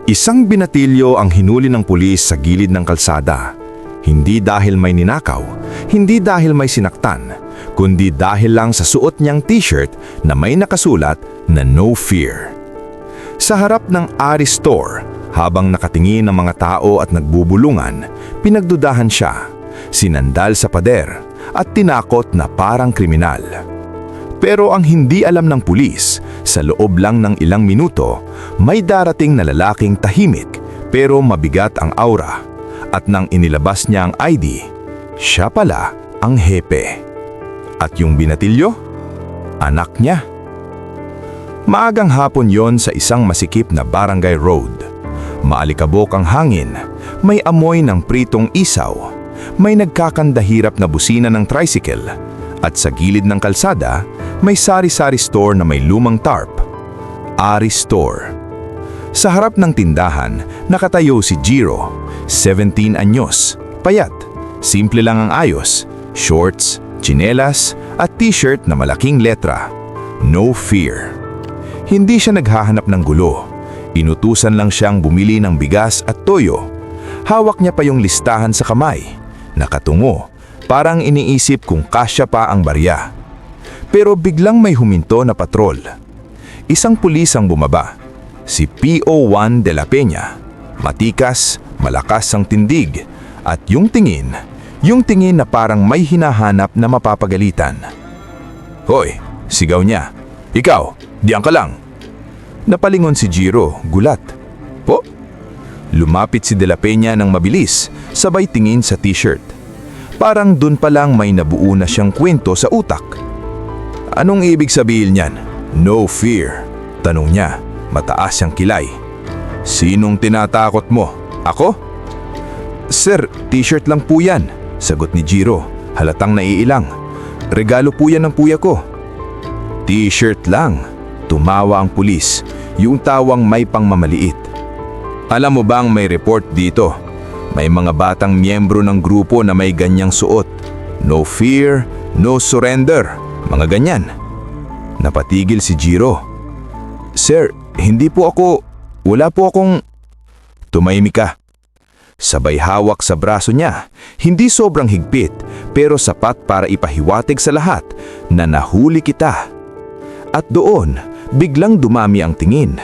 Isang binatilyo ang hinuli ng pulis sa gilid ng kalsada. Hindi dahil may ninakaw, hindi dahil may sinaktan, kundi dahil lang sa suot niyang t-shirt na may nakasulat na "No Fear". Sa harap ng Ari Store, habang nakatingin ang mga tao at nagbubulungan, pinagdudahan siya, sinandal sa pader at tinakot na parang kriminal. Pero ang hindi alam ng pulis, sa loob lang ng ilang minuto, may darating na lalaking tahimik pero mabigat ang aura. At nang inilabas niya ang ID, siya pala ang hepe. At yung binatilyo? Anak niya. Maagang hapon yon sa isang masikip na barangay road. Maalikabok ang hangin, may amoy ng pritong isaw, may nagkakandahirap na busina ng tricycle, at sa gilid ng kalsada, may sari-sari store na may lumang tarp. Ari Store. Sa harap ng tindahan, nakatayo si Jiro, 17 anyos, payat, simple lang ang ayos, shorts, tsinelas at t-shirt na malaking letra, "No Fear". Hindi siya naghahanap ng gulo. Inutusan lang siyang bumili ng bigas at toyo. Hawak niya pa yung listahan sa kamay. Nakatungo, parang iniisip kung kasya pa ang barya. Pero biglang may huminto na patrol. Isang pulis ang bumaba. Si PO1 de la Peña. Matikas, malakas ang tindig, at yung tingin na parang may hinahanap na mapapagalitan. "Hoy!" sigaw niya. "Ikaw, diyan ka lang!" Napalingon si Jiro, gulat. "Po?" Lumapit si De La Peña ng mabilis, sabay tingin sa t-shirt. Parang dun pa lang may nabuo na siyang kwento sa utak. "Anong ibig sabihin niyan? No fear?" tanong niya, mataas ang kilay. "Sinong tinatakot mo? Ako?" "Sir, t-shirt lang po yan," sagot ni Jiro, halatang naiilang. "Regalo po yan ng kuya ko." "T-shirt lang," tumawa ang pulis, yung tawang may pangmamaliit. "Alam mo bang may report dito? May mga batang miyembro ng grupo na may ganyang suot. No fear, no surrender, mga ganyan." Napatigil si Jiro. "Sir, hindi po ako, wala po akong..." "Tumahimik ka." Sabay hawak sa braso niya, hindi sobrang higpit, pero sapat para ipahiwatig sa lahat na nahuli kita. At doon, biglang dumami ang tingin.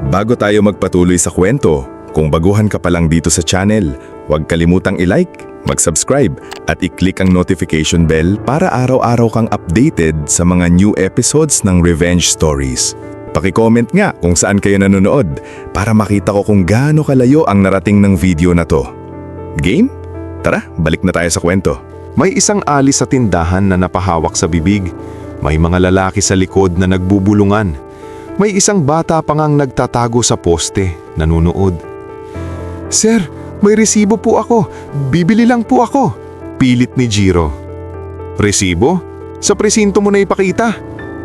Bago tayo magpatuloy sa kwento, kung baguhan ka pa lang dito sa channel, huwag kalimutang i-like, mag-subscribe at i-click ang notification bell para araw-araw kang updated sa mga new episodes ng Revenge Stories. Paki-comment nga kung saan kayo nanonood para makita ko kung gaano kalayo ang narating ng video na to. Game? Tara, balik na tayo sa kwento. May isang alis sa tindahan na napahawak sa bibig. May mga lalaki sa likod na nagbubulungan. May isang bata pa ngang nagtatago sa poste, nanunood. "Sir, may resibo po ako. Bibili lang po ako," pilit ni Jiro. "Resibo? Sa presinto mo na ipakita."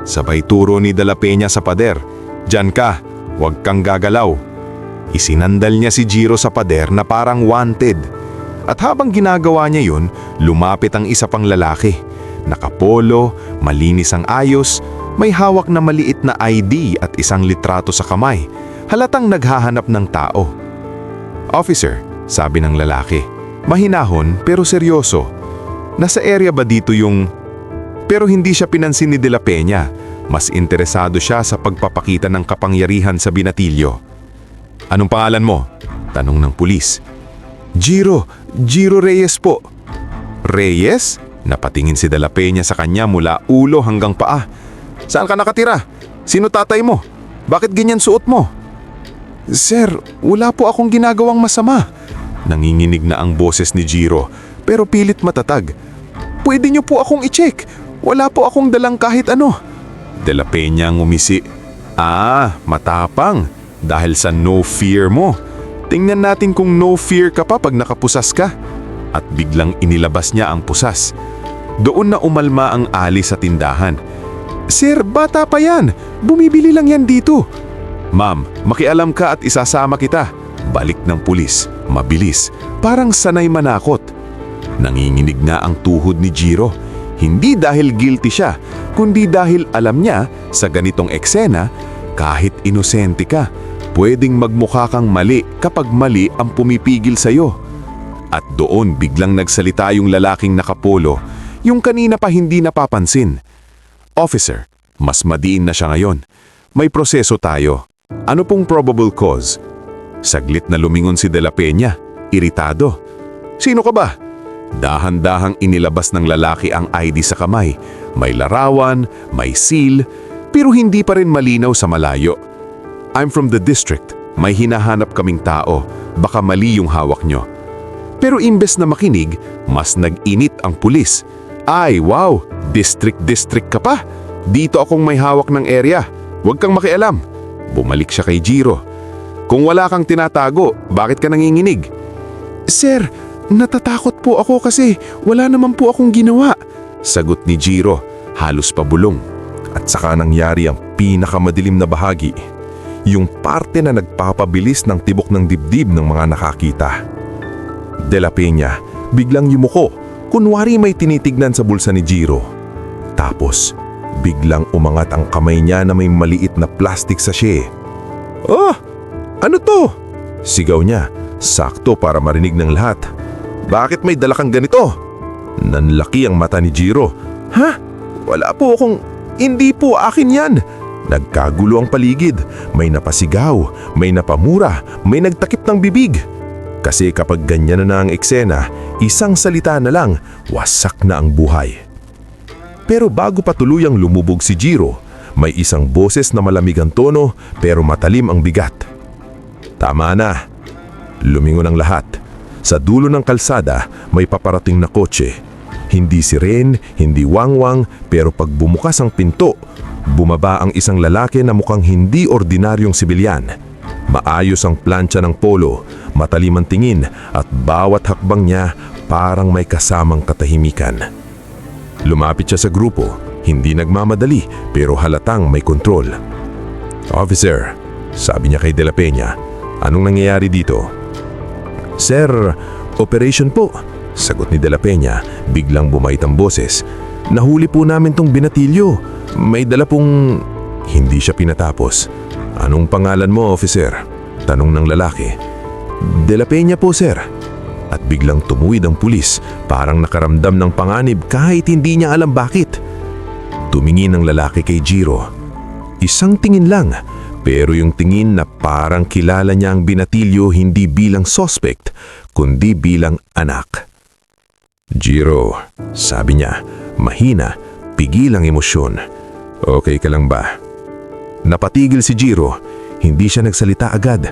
Sabay turo ni De La Peña sa pader. "Diyan ka, huwag kang gagalaw." Isinandal niya si Jiro sa pader na parang wanted. At habang ginagawa niya yun, lumapit ang isa pang lalaki. Nakapolo, malinis ang ayos, may hawak na maliit na ID at isang litrato sa kamay. Halatang naghahanap ng tao. "Officer," sabi ng lalaki. Mahinahon pero seryoso. "Nasa area ba dito yung..." Pero hindi siya pinansin ni De La Peña. Mas interesado siya sa pagpapakita ng kapangyarihan sa binatilyo. "Anong pangalan mo?" tanong ng pulis. Jiro Reyes po." "Reyes?" Napatingin si De La Peña sa kanya mula ulo hanggang paa. "Saan ka nakatira? Sino tatay mo? Bakit ganyan suot mo?" "Sir, wala po akong ginagawang masama." Nanginginig na ang boses ni Jiro, pero pilit matatag. "Pwede niyo po akong i-check. Wala po akong dalang kahit ano." De La Peña ngumisi. Matapang. Dahil sa no fear mo. Tingnan natin kung no fear ka pa pag nakapusas ka." At biglang inilabas niya ang pusas. Doon na umalma ang ali sa tindahan. "Sir, bata pa yan. Bumibili lang yan dito." "Ma'am, makialam ka at isasama kita." Balik ng pulis, mabilis, parang sanay manakot. Nanginginig na ang tuhod ni Jiro. Hindi dahil guilty siya, kundi dahil alam niya sa ganitong eksena, kahit inosente ka, pwedeng magmukha kang mali kapag mali ang pumipigil sa'yo. At doon biglang nagsalita yung lalaking nakapolo, yung kanina pa hindi napapansin. Officer, mas madiin na siya ngayon. May proseso tayo. Ano pong probable cause? Saglit na lumingon si De La Peña, iritado. Sino ka ba? Dahan-dahang inilabas ng lalaki ang ID sa kamay. May larawan, may seal, pero hindi pa rin malinaw sa malayo. I'm from the district. May hinahanap kaming tao. Baka mali yung hawak nyo. Pero imbes na makinig, mas nag-init ang pulis. Ay, wow! District ka pa? Dito akong may hawak ng area. Huwag kang makialam. Bumalik siya kay Jiro. Kung wala kang tinatago, bakit ka nanginginig? Sir, natatakot po ako kasi wala naman po akong ginawa. Sagot ni Jiro, halos pabulong. At saka nangyari ang pinakamadilim na bahagi. Yung parte na nagpapabilis ng tibok ng dibdib ng mga nakakita. De La Peña biglang yumuko, kunwari may tinitignan sa bulsa ni Jiro. Tapos, biglang umangat ang kamay niya na may maliit na plastic sachet. Oh! Ano to? Sigaw niya, sakto para marinig ng lahat. Bakit may dala kang ganito? Nanlaki ang mata ni Jiro. Ha? Wala po akong... Hindi po akin yan. Nagkagulo ang paligid. May napasigaw, may napamura, may nagtakip ng bibig. Kasi kapag ganyan na ang eksena, isang salita na lang, wasak na ang buhay. Pero bago pa tuluyang lumubog si Jiro, may isang boses na malamig ang tono pero matalim ang bigat. Tama na. Lumingon ang lahat. Sa dulo ng kalsada, may paparating na kotse. Hindi siren, hindi wangwang, pero pag bumukas ang pinto, bumaba ang isang lalaki na mukhang hindi ordinaryong sibilyan. Maayos ang plancha ng polo, matalim ang tingin at bawat hakbang niya parang may kasamang katahimikan. Lumapit siya sa grupo, hindi nagmamadali pero halatang may kontrol. Officer, sabi niya kay De La Peña, anong nangyayari dito? Sir, operation po, sagot ni De La Peña, biglang bumait ang boses. Nahuli po namin tong binatilyo. May dala pong... Hindi siya pinatapos. Anong pangalan mo, officer? Tanong ng lalaki. De La Peña po, sir. At biglang tumuwid ang pulis, parang nakaramdam ng panganib kahit hindi niya alam bakit. Tumingin ang lalaki kay Jiro. Isang tingin lang, pero yung tingin na parang kilala niya ang binatilyo hindi bilang suspect, kundi bilang anak. Jiro, sabi niya, mahina, pigil ang emosyon. Okay ka lang ba? Napatigil si Jiro, hindi siya nagsalita agad,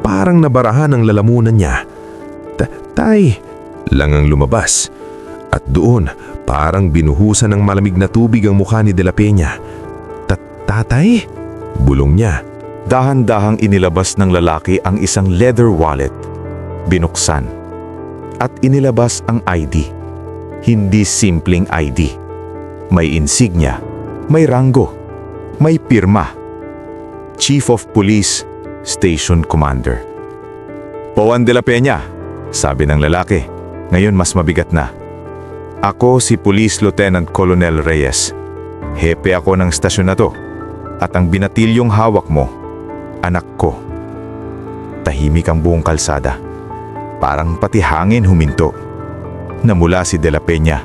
parang nabarahan ang lalamunan niya. Tay, lang ang lumabas. At doon, parang binuhusan ng malamig na tubig ang mukha ni De La Peña. Tatay? Bulong niya. Dahan-dahang inilabas ng lalaki ang isang leather wallet. Binuksan. At inilabas ang ID. Hindi simpleng ID. May insignia, may ranggo, may pirma. Chief of Police, Station Commander. Juan De La Peña, sabi ng lalaki. Ngayon mas mabigat na. Ako si Police Lieutenant Colonel Reyes. Hepe ako ng stasyon na to. At ang binatilyong hawak mo, anak ko. Tahimik ang buong kalsada. Parang pati hangin huminto. Namula si De La Peña.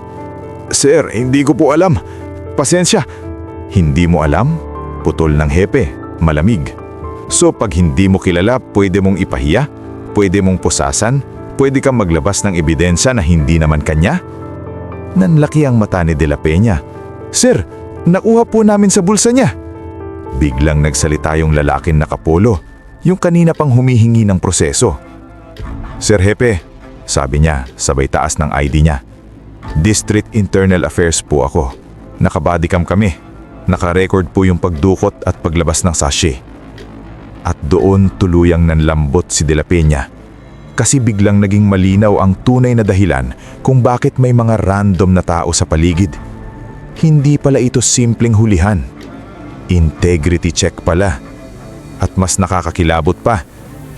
Sir, hindi ko po alam. Pasensya. Hindi mo alam? Putol ng hepe, malamig. So pag hindi mo kilala, pwede mong ipahiya? Pwede mong pusasan? Pwede kang maglabas ng ebidensya na hindi naman kanya? Nanlaki ang mata ni De La Peña. Sir, nakuha po namin sa bulsa niya. Biglang nagsalita yung lalaking nakapolo, yung kanina pang humihingi ng proseso. Sir Hepe, sabi niya sabay taas ng ID niya. District Internal Affairs po ako. Nakabodycam kami. Nakarecord po yung pagdukot at paglabas ng sachet. At doon tuluyang nanlambot si De La Peña. Kasi biglang naging malinaw ang tunay na dahilan kung bakit may mga random na tao sa paligid. Hindi pala ito simpleng hulihan. Integrity check pala. At mas nakakakilabot pa,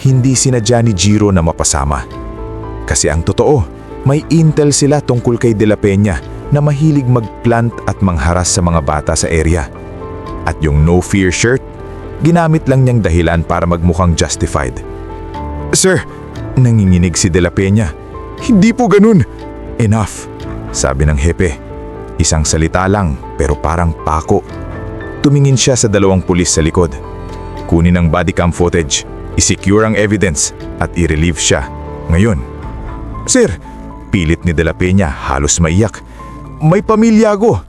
hindi sinadya ni Jiro na mapasama. Kasi ang totoo, may intel sila tungkol kay De La Peña na mahilig magplant at mangharas sa mga bata sa area. At yung no fear shirt, Ginamit lang niyang dahilan para magmukhang justified. Sir, nanginginig si De La Peña. Hindi po ganun. Enough, sabi ng hepe. Isang salita lang pero parang pako. Tumingin siya sa dalawang pulis sa likod. Kunin ang body cam footage, i-secure ang evidence at i-relieve siya. Ngayon. Sir, pilit ni De La Peña halos maiyak. May pamilya ako.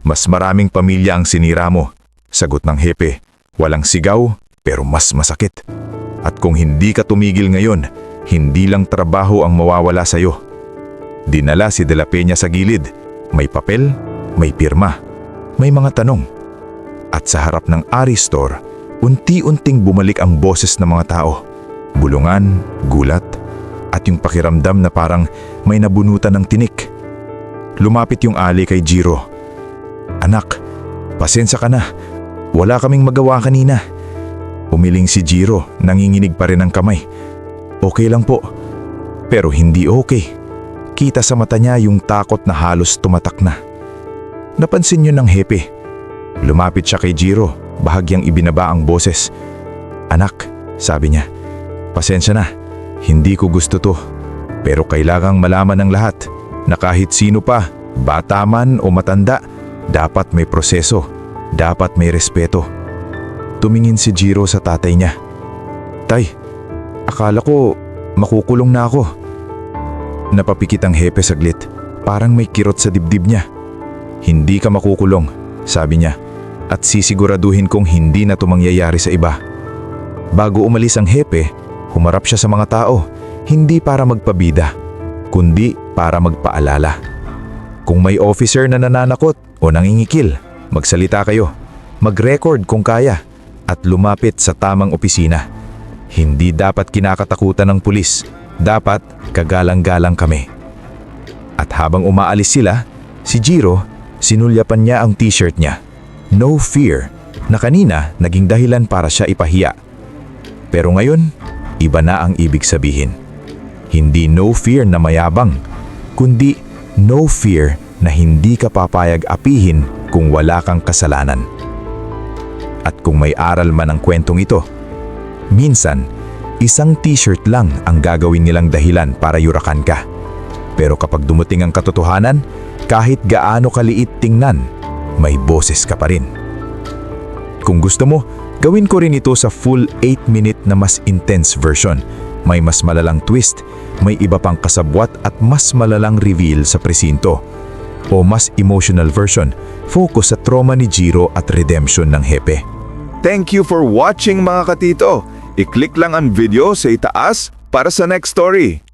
Mas maraming pamilya ang sinira mo. Sagot ng hepe. Walang sigaw pero mas masakit. At kung hindi ka tumigil ngayon, hindi lang trabaho ang mawawala sa'yo. Dinala si De La Peña sa gilid. May papel, may pirma, may mga tanong. At sa harap ng Ari Store, unti-unting bumalik ang boses ng mga tao. Bulungan, gulat, at yung pakiramdam na parang may nabunutan ng tinik. Lumapit yung Ali kay Jiro. Anak, pasensya ka na. Wala kaming magawa kanina. Umiling si Jiro, nanginginig pa rin ang kamay. Okay lang po. Pero hindi okay. Kita sa mata niya yung takot na halos tumatak na. Napansin yun ng hepe. Lumapit siya kay Jiro, bahagyang ibinaba ang boses. Anak, sabi niya, pasensya na. Hindi ko gusto to. Pero kailangang malaman ng lahat na kahit sino pa, bata man o matanda, dapat may proseso. Dapat may respeto. Tumingin si Jiro sa tatay niya. Tay, akala ko makukulong na ako. Napapikit ang hepe saglit, parang may kirot sa dibdib niya. Hindi ka makukulong, sabi niya, at sisiguraduhin kong hindi na ito mangyayari sa iba. Bago umalis ang hepe, humarap siya sa mga tao, hindi para magpabida, kundi para magpaalala. Kung may officer na nananakot o nangingikil, magsalita kayo, mag-record kung kaya, at lumapit sa tamang opisina. Hindi dapat kinakatakutan ng pulis, dapat kagalang-galang kami. At habang umaalis sila, si Jiro, sinulyapan niya ang t-shirt niya. No fear, na kanina naging dahilan para siya ipahiya. Pero ngayon, iba na ang ibig sabihin. Hindi no fear na mayabang, kundi no fear na hindi ka papayag apihin kung wala kang kasalanan. At kung may aral man ang kwentong ito, minsan, isang t-shirt lang ang gagawin nilang dahilan para yurakan ka. Pero kapag dumating ang katotohanan, kahit gaano kaliit tingnan, may boses ka pa rin. Kung gusto mo, gawin ko rin ito sa full 8-minute na mas intense version. May mas malalang twist, may iba pang kasabwat at mas malalang reveal sa presinto. O mas emotional version, focus sa trauma ni Jiro at redemption ng hepe. Thank you for watching mga katito. I-click lang ang video sa itaas para sa next story.